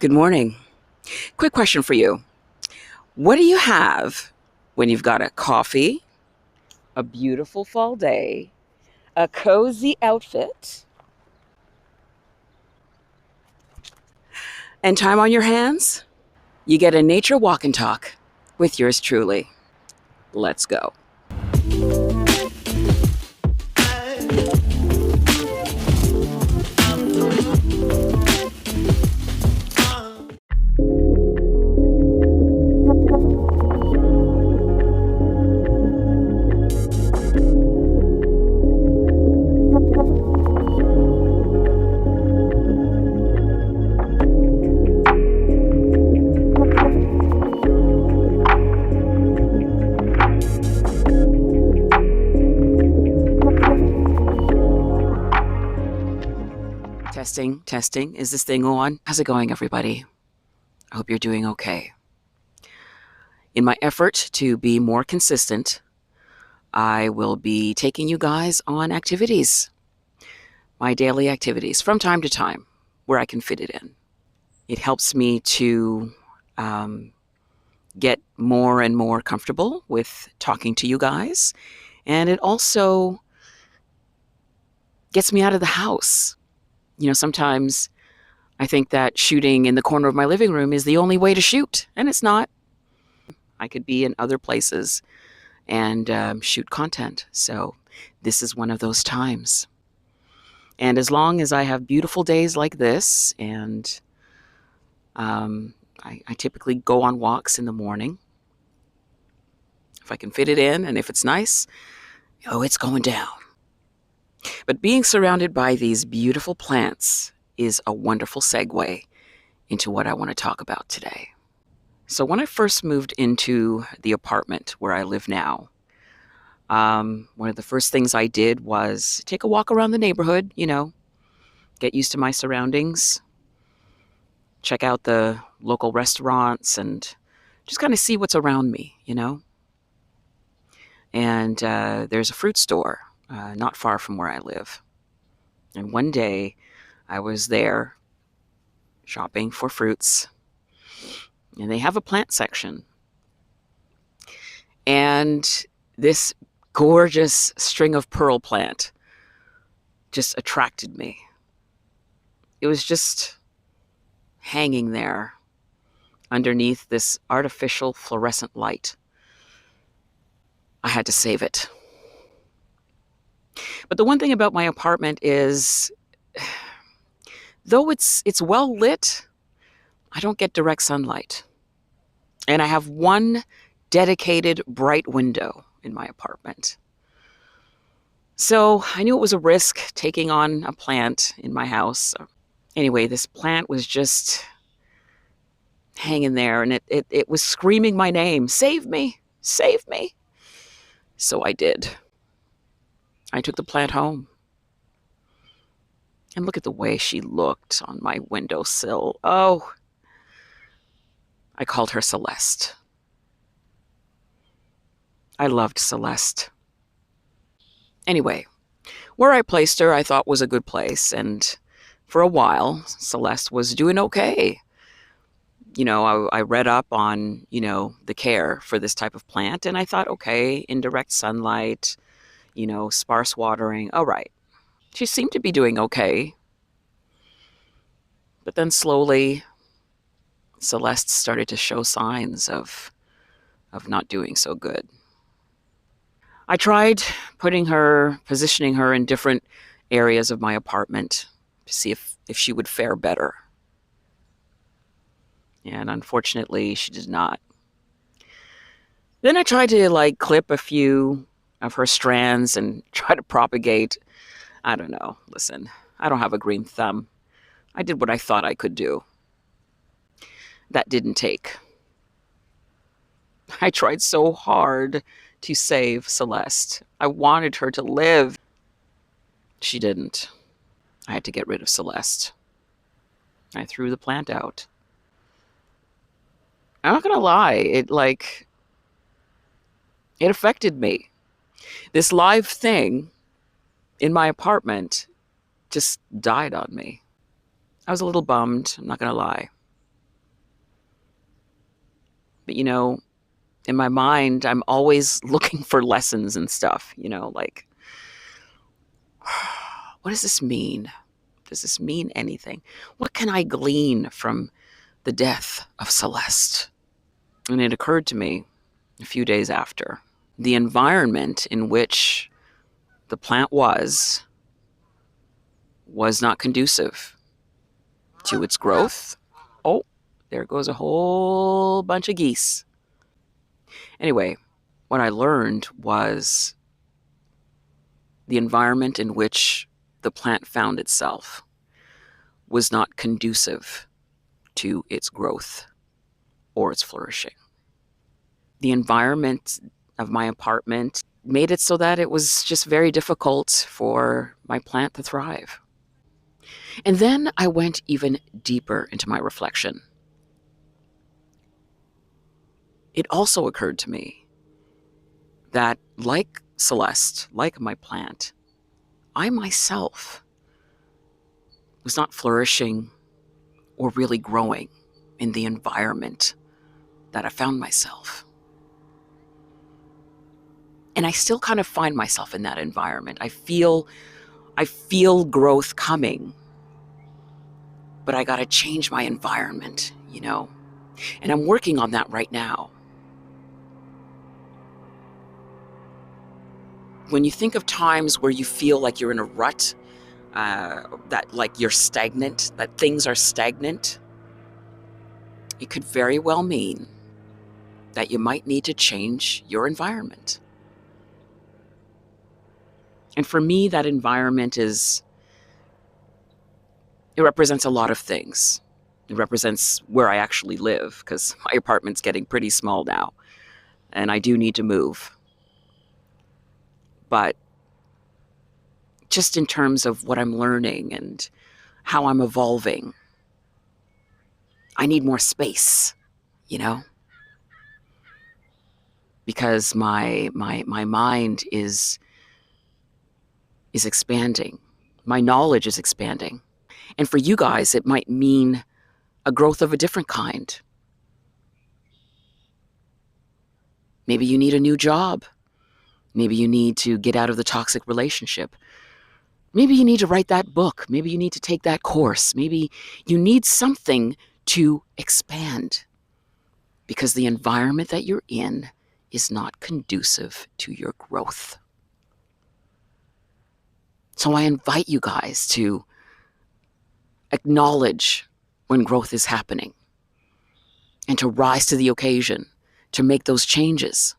Good morning. Quick question for you. What do you have when you've got a coffee, a beautiful fall day, a cozy outfit, and time on your hands? You get a nature walk and talk with yours truly. Let's go. Testing, testing. Is this thing on? How's it going, everybody? I hope you're doing okay. In my effort to be more consistent, I will be taking you guys on activities, my daily activities, from time to time, where I can fit it in. It helps me to get more and more comfortable with talking to you guys, and it also gets me out of the house. Sometimes I think that shooting in the corner of my living room is the only way to shoot, and it's not. I could be in other places and shoot content. So this is one of those times. And as long as I have beautiful days like this, and I typically go on walks in the morning, if I can fit it in, and if it's nice, it's going down. But being surrounded by these beautiful plants is a wonderful segue into what I want to talk about today. So when I first moved into the apartment where I live now, one of the first things I did was take a walk around the neighborhood, get used to my surroundings, check out the local restaurants, and just kind of see what's around me, And there's a fruit store not far from where I live. And one day I was there shopping for fruits, and they have a plant section. And this gorgeous string of pearl plant just attracted me. It was just hanging there underneath this artificial fluorescent light. I had to save it. But the one thing about my apartment is, though it's well lit, I don't get direct sunlight. And I have one dedicated bright window in my apartment. So I knew it was a risk taking on a plant in my house. Anyway, this plant was just hanging there, and it was screaming my name, "Save me, save me." So I did. I took the plant home. And look at the way she looked on my windowsill. Oh, I called her Celeste. I loved Celeste. Anyway, where I placed her, I thought was a good place. And for a while, Celeste was doing okay. I read up on, the care for this type of plant. And I thought, okay, indirect sunlight, sparse watering. All right. She seemed to be doing okay. But then slowly, Celeste started to show signs of not doing so good. I tried positioning her in different areas of my apartment to see if she would fare better. And unfortunately, she did not. Then I tried to clip a few of her strands and try to propagate. I don't know. Listen, I don't have a green thumb. I did what I thought I could do. That didn't take. I tried so hard to save Celeste. I wanted her to live. She didn't. I had to get rid of Celeste. I threw the plant out. I'm not going to lie. It affected me. This live thing in my apartment just died on me. I was a little bummed, I'm not going to lie. But, in my mind, I'm always looking for lessons and stuff, like, what does this mean? Does this mean anything? What can I glean from the death of Celeste? And it occurred to me a few days after. The environment in which the plant was not conducive to its growth. Oh, there goes a whole bunch of geese. Anyway, what I learned was the environment in which the plant found itself was not conducive to its growth or its flourishing. The environment of my apartment made it so that it was just very difficult for my plant to thrive. And then I went even deeper into my reflection. It also occurred to me that, like Celeste, like my plant, I myself was not flourishing or really growing in the environment that I found myself. And I still kind of find myself in that environment. I feel growth coming, but I got to change my environment, and I'm working on that right now. When you think of times where you feel like you're in a rut, that like you're stagnant, that things are stagnant, it could very well mean that you might need to change your environment. And for me, that environment it represents a lot of things. It represents where I actually live, because my apartment's getting pretty small now, and I do need to move. But just in terms of what I'm learning and how I'm evolving, I need more space, because my mind is expanding. My knowledge is expanding. And for you guys, it might mean a growth of a different kind. Maybe you need a new job. Maybe you need to get out of the toxic relationship. Maybe you need to write that book. Maybe you need to take that course. Maybe you need something to expand, because the environment that you're in is not conducive to your growth. So I invite you guys to acknowledge when growth is happening and to rise to the occasion, to make those changes.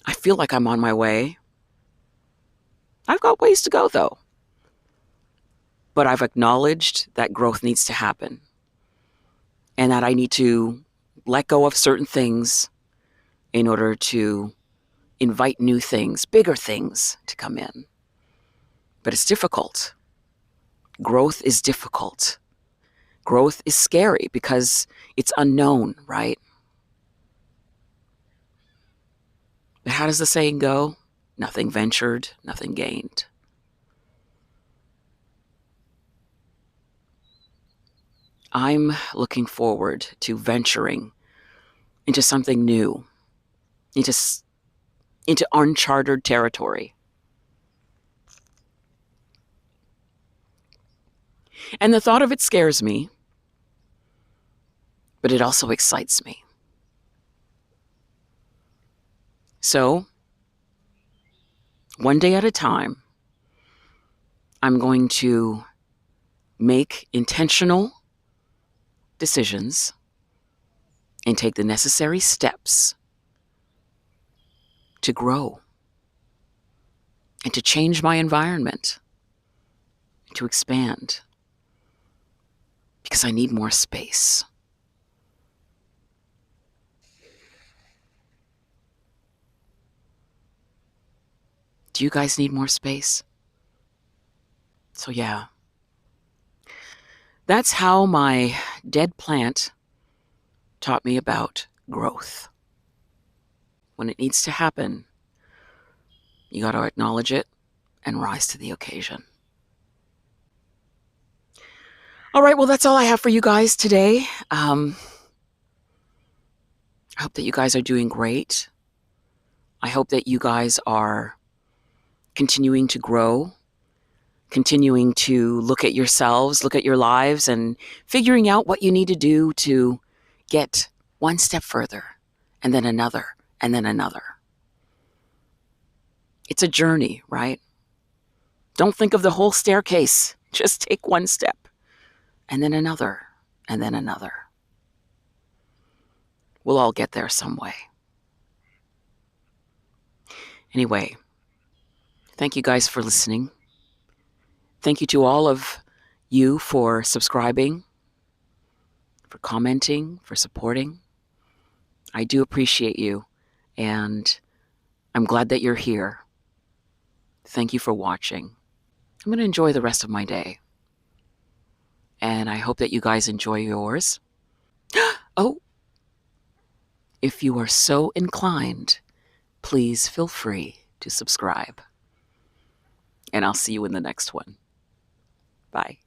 I feel like I'm on my way. I've got ways to go, though. But I've acknowledged that growth needs to happen and that I need to let go of certain things in order to invite new things, bigger things to come in. But it's difficult. Growth is difficult. Growth is scary because it's unknown, right? But how does the saying go? Nothing ventured, nothing gained. I'm looking forward to venturing into something new, into uncharted territory. And the thought of it scares me, but it also excites me. So, one day at a time, I'm going to make intentional decisions and take the necessary steps to grow and to change my environment, to expand, because I need more space. Do you guys need more space? So yeah, that's how my dead plant taught me about growth. When it needs to happen, you got to acknowledge it and rise to the occasion. All right, well, that's all I have for you guys today. I hope that you guys are doing great. I hope that you guys are continuing to grow, continuing to look at yourselves, look at your lives, and figuring out what you need to do to get one step further, and then another, and then another. It's a journey, right? Don't think of the whole staircase. Just take one step, and then another, and then another. We'll all get there some way. Anyway, thank you guys for listening. Thank you to all of you for subscribing, for commenting, for supporting. I do appreciate you, and I'm glad that you're here. Thank you for watching. I'm going to enjoy the rest of my day, and I hope that you guys enjoy yours. Oh, if you are so inclined, please feel free to subscribe, and I'll see you in the next one. Bye.